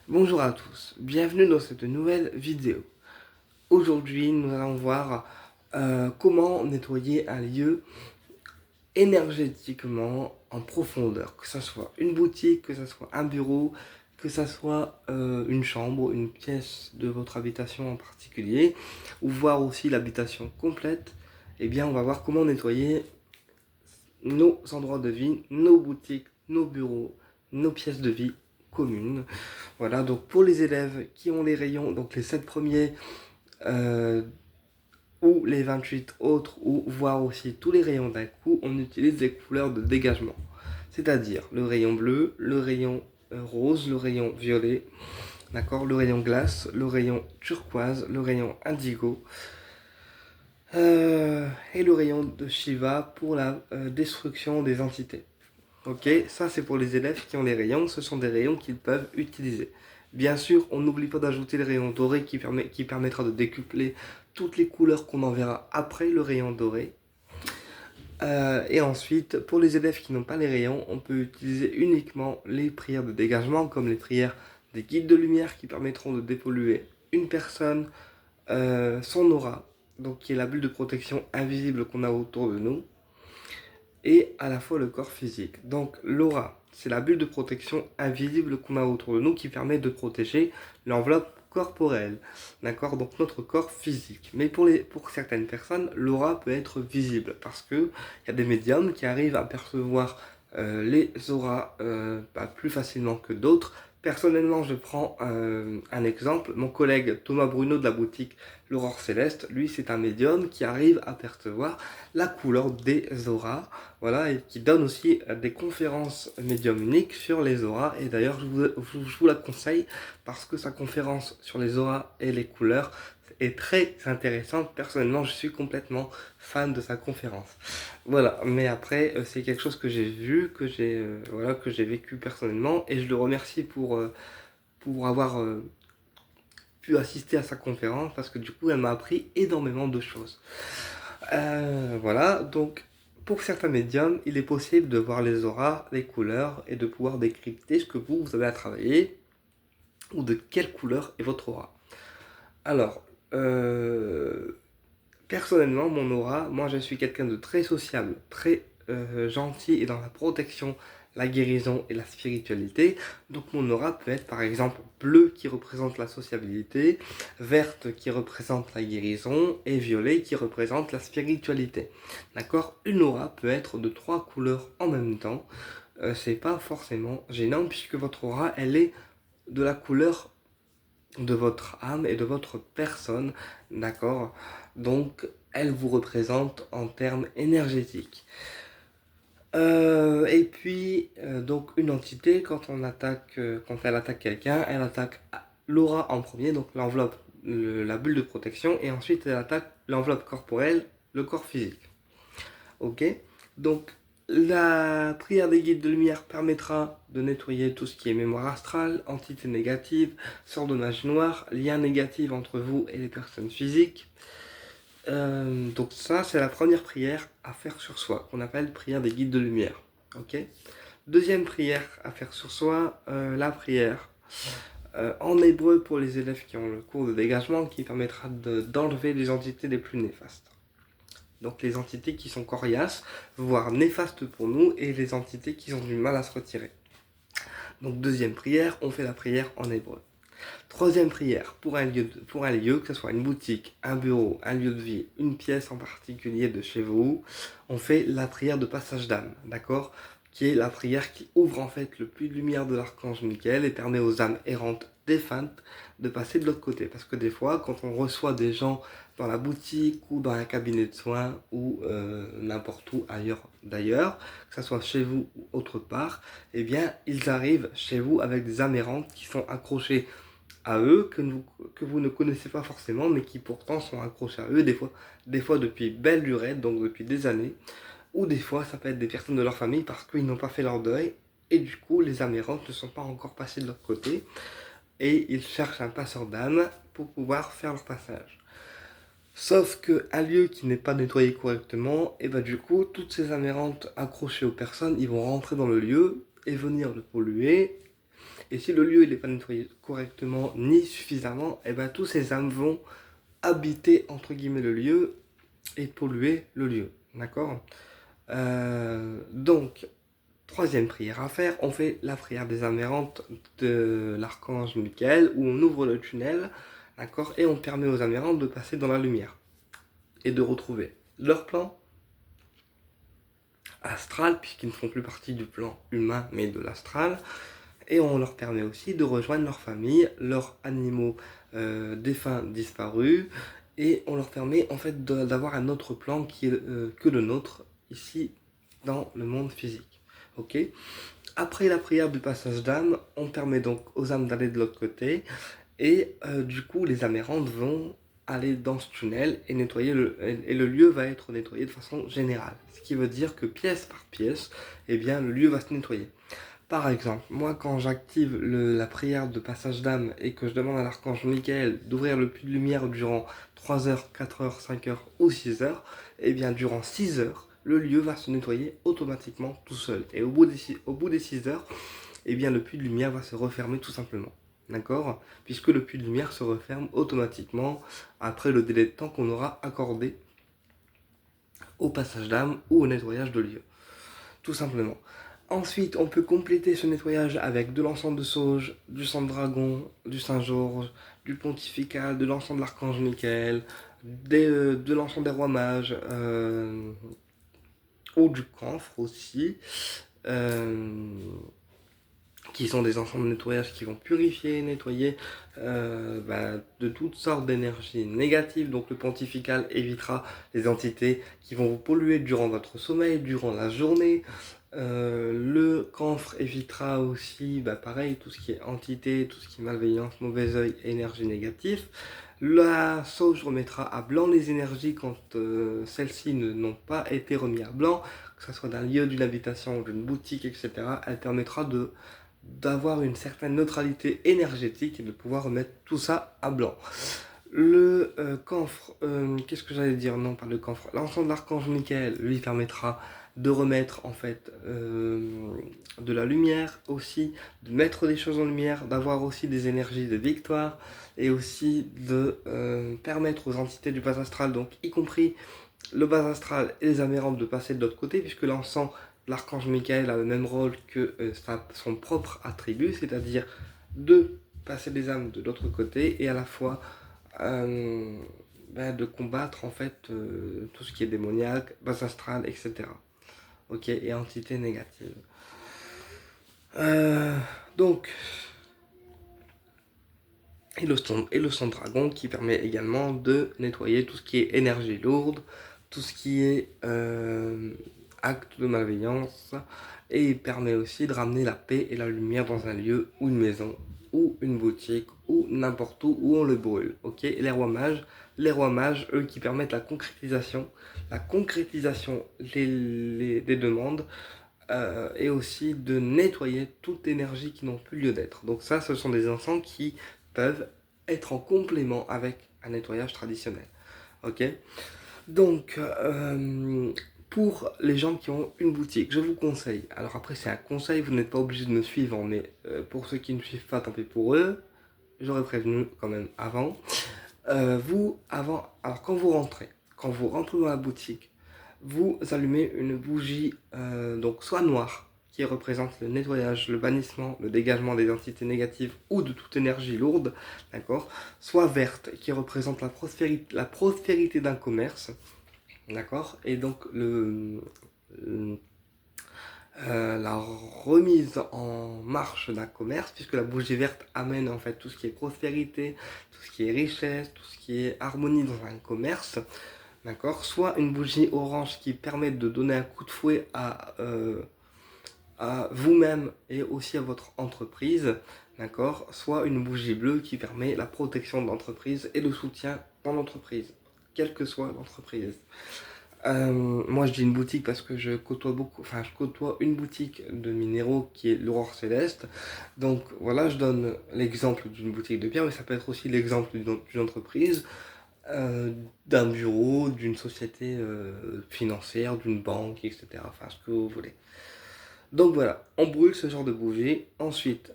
Bonjour à tous, bienvenue dans cette nouvelle vidéo. Aujourd'hui, nous allons voir comment nettoyer un lieu énergétiquement en profondeur, que ce soit une boutique, que ce soit un bureau, que ce soit une chambre, une pièce de votre habitation en particulier, ou voir aussi l'habitation complète. Eh bien, on va voir comment nettoyer nos endroits de vie, nos boutiques, nos bureaux, nos pièces de vie communes. Voilà, donc pour les élèves qui ont les rayons, donc les 7 premiers euh, ou les 28 autres, ou voire aussi tous les rayons d'un coup, on utilise les couleurs de dégagement. C'est-à-dire le rayon bleu, le rayon rose, le rayon violet, d'accord, le rayon glace, le rayon turquoise, le rayon indigo, et le rayon de Shiva pour la destruction des entités. Ok, ça c'est pour les élèves qui ont les rayons, ce sont des rayons qu'ils peuvent utiliser. Bien sûr, on n'oublie pas d'ajouter le rayon doré qui permettra de décupler toutes les couleurs qu'on enverra après le rayon doré. Et ensuite, pour les élèves qui n'ont pas les rayons, on peut utiliser uniquement les prières de dégagement, comme les prières des guides de lumière qui permettront de dépolluer une personne, son aura, donc qui est la bulle de protection invisible qu'on a autour de nous, et à la fois le corps physique. Donc l'aura, c'est la bulle de protection invisible qu'on a autour de nous qui permet de protéger l'enveloppe corporelle, d'accord, donc notre corps physique. Mais pour certaines personnes, l'aura peut être visible parce que il y a des médiums qui arrivent à percevoir les auras plus facilement que d'autres. Personnellement, je prends un exemple. Mon collègue Thomas Bruno de la boutique L'Aurore Céleste, lui, c'est un médium qui arrive à percevoir la couleur des auras, voilà, et qui donne aussi des conférences médiumniques sur les auras. Et d'ailleurs, je vous la conseille parce que sa conférence sur les auras et les couleurs est très intéressante. Personnellement, je suis complètement fan de sa conférence. Voilà, mais après, c'est quelque chose que j'ai vu, voilà, que j'ai vécu personnellement, et je le remercie pour avoir pu assister à sa conférence parce que du coup, elle m'a appris énormément de choses. Voilà, donc pour certains médiums, il est possible de voir les auras, les couleurs et de pouvoir décrypter ce que vous avez à travailler ou de quelle couleur est votre aura. Alors, personnellement, mon aura, moi je suis quelqu'un de très sociable, très gentil et dans la protection, la guérison et la spiritualité. Donc mon aura peut être par exemple bleu qui représente la sociabilité, verte qui représente la guérison et violet qui représente la spiritualité. D'accord? Une aura peut être de 3 couleurs en même temps. C'est pas forcément gênant puisque votre aura, elle est de la couleur de votre âme et de votre personne, d'accord? Donc, elle vous représente en termes énergétiques. Et puis, donc, une entité, quand elle attaque quelqu'un, elle attaque l'aura en premier, donc l'enveloppe, la bulle de protection, et ensuite elle attaque l'enveloppe corporelle, le corps physique. Ok? Donc, la prière des guides de lumière permettra de nettoyer tout ce qui est mémoire astrale, entité négative, sort de magie noire, lien négatif entre vous et les personnes physiques. Donc ça, c'est la première prière à faire sur soi, qu'on appelle prière des guides de lumière. Ok? Deuxième prière à faire sur soi, la prière en hébreu pour les élèves qui ont le cours de dégagement qui permettra d'enlever les entités les plus néfastes. Donc les entités qui sont coriaces, voire néfastes pour nous, et les entités qui ont du mal à se retirer. Donc deuxième prière, on fait la prière en hébreu. Troisième prière, pour un lieu, que ce soit une boutique, un bureau, un lieu de vie, une pièce en particulier de chez vous, on fait la prière de passage d'âme, d'accord? Qui est la prière qui ouvre en fait le puits de lumière de l'archange Michael et permet aux âmes errantes défuntes de passer de l'autre côté. Parce que des fois, quand on reçoit des gens dans la boutique ou dans un cabinet de soins ou n'importe où ailleurs d'ailleurs, que ce soit chez vous ou autre part, eh bien, ils arrivent chez vous avec des âmes errantes qui sont accrochées à eux, que vous ne connaissez pas forcément, mais qui pourtant sont accrochés à eux, des fois depuis belle lurette, donc depuis des années, ou des fois ça peut être des personnes de leur famille parce qu'ils n'ont pas fait leur deuil, et du coup les amérantes ne sont pas encore passées de leur côté, et ils cherchent un passeur d'âme pour pouvoir faire leur passage. Sauf qu'un lieu qui n'est pas nettoyé correctement, et bah du coup, toutes ces amérantes accrochées aux personnes, ils vont rentrer dans le lieu et venir le polluer, Et si le lieu n'est pas nettoyé correctement ni suffisamment, et ben tous ces âmes vont habiter entre guillemets le lieu et polluer le lieu. D'accord. Donc, troisième prière à faire, on fait la prière des âmes errantes de l'archange Michael, où on ouvre le tunnel, d'accord, et on permet aux âmes errantes de passer dans la lumière et de retrouver leur plan astral, puisqu'ils ne font plus partie du plan humain, mais de l'astral, et on leur permet aussi de rejoindre leur famille, leurs animaux défunts disparus, et on leur permet en fait d'avoir un autre plan qui est que le nôtre ici dans le monde physique. Ok. Après la prière du passage d'âme, on permet donc aux âmes d'aller de l'autre côté, et du coup les âmes errantes vont aller dans ce tunnel et nettoyer et le lieu va être nettoyé de façon générale. Ce qui veut dire que pièce par pièce, eh bien le lieu va se nettoyer. Par exemple, moi quand j'active la prière de passage d'âme et que je demande à l'archange Michael d'ouvrir le puits de lumière durant 3 heures, 4 heures, 5 heures ou 6 heures, eh bien durant 6 heures, le lieu va se nettoyer automatiquement tout seul. Et au bout des 6 heures, eh bien le puits de lumière va se refermer tout simplement. D'accord. Puisque le puits de lumière se referme automatiquement après le délai de temps qu'on aura accordé au passage d'âme ou au nettoyage de lieu. Tout simplement. Ensuite, on peut compléter ce nettoyage avec de l'encens de sauge, du sang de dragon, du Saint-Georges, du pontifical, de l'encens de l'archange Michael, de l'encens des rois mages, ou du camphre aussi, euh, qui sont des encens de nettoyage qui vont purifier, nettoyer de toutes sortes d'énergies négatives. Donc le pontifical évitera les entités qui vont vous polluer durant votre sommeil, durant la journée. Le camphre évitera aussi, pareil, tout ce qui est entité, tout ce qui est malveillance, mauvais oeil, énergie négative. La sauge remettra à blanc les énergies quand celles-ci n'ont pas été remises à blanc, que ce soit d'un lieu, d'une habitation, d'une boutique, etc. Elle permettra d'avoir une certaine neutralité énergétique et de pouvoir remettre tout ça à blanc. Le camphre, qu'est-ce que j'allais dire? Non, pas le camphre. L'encens de l'archange Michael lui permettra de remettre en fait de la lumière aussi, de mettre des choses en lumière, d'avoir aussi des énergies de victoire et aussi de permettre aux entités du bas astral, donc y compris le bas astral et les amérantes, de passer de l'autre côté, puisque l'encens l'archange Michael a le même rôle que son propre attribut, c'est-à-dire de passer les âmes de l'autre côté et à la fois de combattre en fait tout ce qui est démoniaque, bas astral, etc. Ok, et entité négative. Donc, et le sang dragon qui permet également de nettoyer tout ce qui est énergie lourde, tout ce qui est acte de malveillance, et il permet aussi de ramener la paix et la lumière dans un lieu ou une maison ou une boutique ou n'importe où on le brûle. Ok, et les rois mages, eux, qui permettent la concrétisation des demandes, et aussi de nettoyer toute énergie qui n'ont plus lieu d'être. Donc ça, ce sont des encens qui peuvent être en complément avec un nettoyage traditionnel. Ok. Donc, pour les gens qui ont une boutique, je vous conseille, alors après c'est un conseil, vous n'êtes pas obligé de me suivre, mais pour ceux qui ne suivent pas, tant pis pour eux, j'aurais prévenu quand même avant. Alors quand vous rentrez dans la boutique, vous allumez une bougie, donc soit noire, qui représente le nettoyage, le bannissement, le dégagement des entités négatives ou de toute énergie lourde, d'accord, soit verte, qui représente la prospérité d'un commerce, d'accord, et donc la remise en marche d'un commerce, puisque la bougie verte amène en fait tout ce qui est prospérité, tout ce qui est richesse, tout ce qui est harmonie dans un commerce, d'accord, soit une bougie orange qui permet de donner un coup de fouet à vous-même et aussi à votre entreprise, d'accord, soit une bougie bleue qui permet la protection de l'entreprise et le soutien dans l'entreprise, quelle que soit l'entreprise. Moi je dis une boutique parce que je côtoie une boutique de minéraux qui est l'Aurore Céleste. Donc voilà, je donne l'exemple d'une boutique de pierre, mais ça peut être aussi l'exemple d'une entreprise, d'un bureau, d'une société financière, d'une banque, etc. Enfin, ce que vous voulez. Donc voilà, on brûle ce genre de bougie. Ensuite,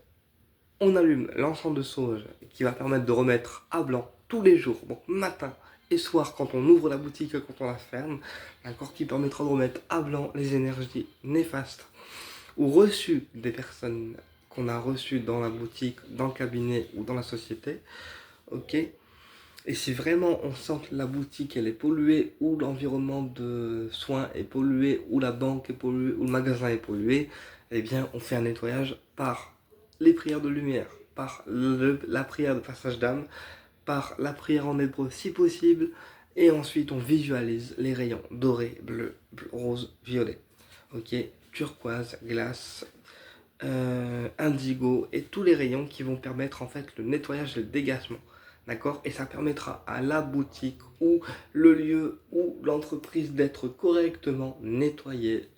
On allume l'encens de sauge qui va permettre de remettre à blanc tous les jours, donc matin et soir quand on ouvre la boutique et quand on la ferme, d'accord, qui permettra de remettre à blanc les énergies néfastes ou reçues des personnes qu'on a reçues dans la boutique, dans le cabinet ou dans la société, ok. Et si vraiment on sent que la boutique elle est polluée, ou l'environnement de soins est pollué, ou la banque est polluée, ou le magasin est pollué, eh bien on fait un nettoyage par les prières de lumière, par la prière de passage d'âme, par la prière en hébreu si possible, et ensuite on visualise les rayons doré, bleu, rose, violet, ok, turquoise, glace, indigo et tous les rayons qui vont permettre en fait le nettoyage et le dégagement. D'accord. Et ça permettra à la boutique ou le lieu ou l'entreprise d'être correctement nettoyée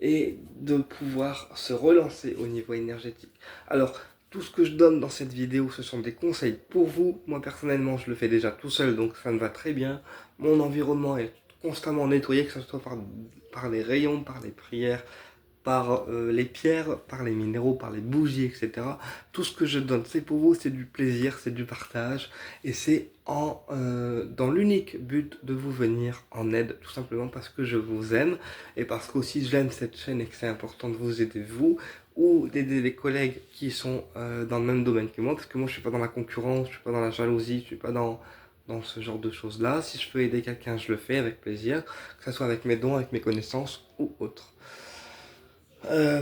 et de pouvoir se relancer au niveau énergétique. Alors, tout ce que je donne dans cette vidéo, ce sont des conseils pour vous. Moi, personnellement, je le fais déjà tout seul, donc ça me va très bien. Mon environnement est constamment nettoyé, que ce soit par les rayons, par les prières, par les pierres, par les minéraux, par les bougies, etc. Tout ce que je donne, c'est pour vous, c'est du plaisir, c'est du partage, et c'est dans l'unique but de vous venir en aide, tout simplement parce que je vous aime, et parce qu'aussi j'aime cette chaîne et que c'est important de vous aider vous, ou d'aider les collègues qui sont dans le même domaine que moi, parce que moi je suis pas dans la concurrence, je suis pas dans la jalousie, je suis pas dans ce genre de choses-là. Si je peux aider quelqu'un, je le fais avec plaisir, que ce soit avec mes dons, avec mes connaissances ou autres.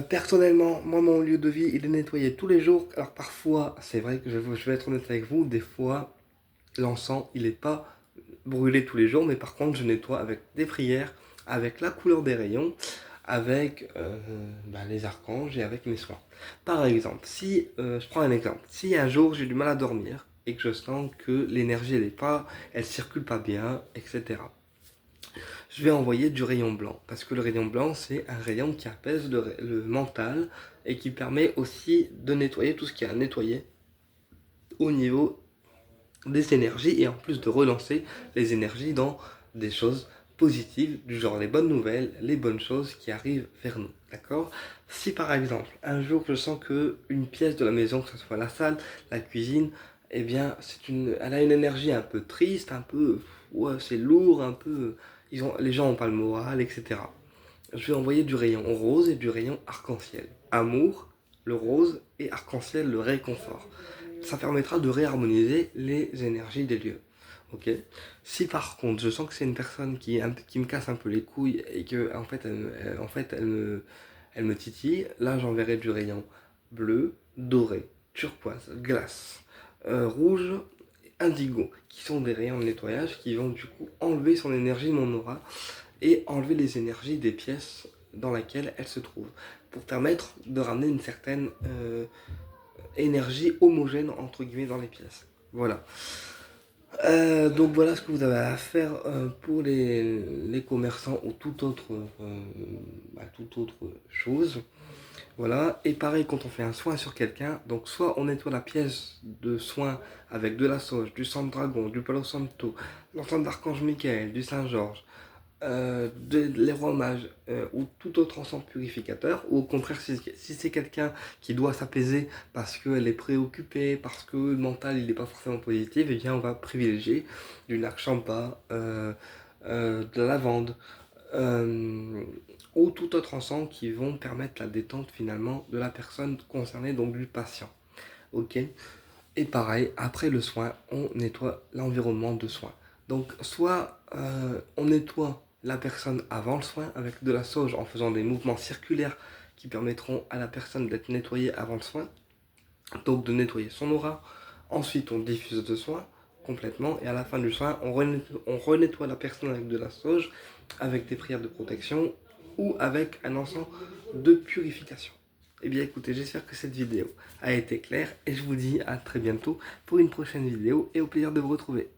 Personnellement, moi, mon lieu de vie, il est nettoyé tous les jours. Alors parfois, c'est vrai que je vais être honnête avec vous, des fois, l'encens, il n'est pas brûlé tous les jours, mais par contre, je nettoie avec des prières, avec la couleur des rayons, avec les archanges et avec mes soins. Par exemple, si, je prends un exemple, si un jour j'ai du mal à dormir et que je sens que l'énergie, elle circule pas bien, etc. Je vais envoyer du rayon blanc, parce que le rayon blanc, c'est un rayon qui apaise le mental et qui permet aussi de nettoyer tout ce qui est à nettoyer au niveau des énergies, et en plus de relancer les énergies dans des choses positives, du genre les bonnes nouvelles, les bonnes choses qui arrivent vers nous, d'accord. Si par exemple, un jour je sens que une pièce de la maison, que ce soit la salle, la cuisine, eh bien, elle a une énergie un peu triste, un peu, ouais, c'est lourd, un peu, les gens n'ont pas le moral, etc. Je vais envoyer du rayon rose et du rayon arc-en-ciel. Amour, le rose, et arc-en-ciel, le réconfort. Ça permettra de réharmoniser les énergies des lieux. Ok. Si par contre je sens que c'est une personne qui me casse un peu les couilles et que elle me titille, là j'enverrai du rayon bleu, doré, turquoise, glace, rouge, indigo, qui sont des rayons de nettoyage qui vont du coup enlever son énergie de mon aura et enlever les énergies des pièces dans lesquelles elle se trouve, pour permettre de ramener une certaine énergie homogène entre guillemets dans les pièces. Voilà. Donc voilà ce que vous avez à faire pour les commerçants ou toute autre chose. Voilà. Et pareil quand on fait un soin sur quelqu'un, donc soit on nettoie la pièce de soin avec de la sauge, du sang de dragon, du palo santo, l'encens d'archange Michael, du Saint-Georges, les rois mages ou tout autre encens purificateur, ou au contraire si c'est quelqu'un qui doit s'apaiser parce qu'elle est préoccupée, parce que le mental il n'est pas forcément positif, et bien on va privilégier du lac champa, de la lavande, euh, ou tout autre encens qui vont permettre la détente finalement de la personne concernée, donc du patient. Ok. Et pareil, après le soin, on nettoie l'environnement de soin. Donc, soit on nettoie la personne avant le soin avec de la sauge en faisant des mouvements circulaires qui permettront à la personne d'être nettoyée avant le soin, donc de nettoyer son aura. Ensuite, on diffuse le soin complètement, et à la fin du soin, on renettoie la personne avec de la sauge, avec des prières de protection ou avec un encens de purification. Eh bien écoutez, j'espère que cette vidéo a été claire et je vous dis à très bientôt pour une prochaine vidéo et au plaisir de vous retrouver.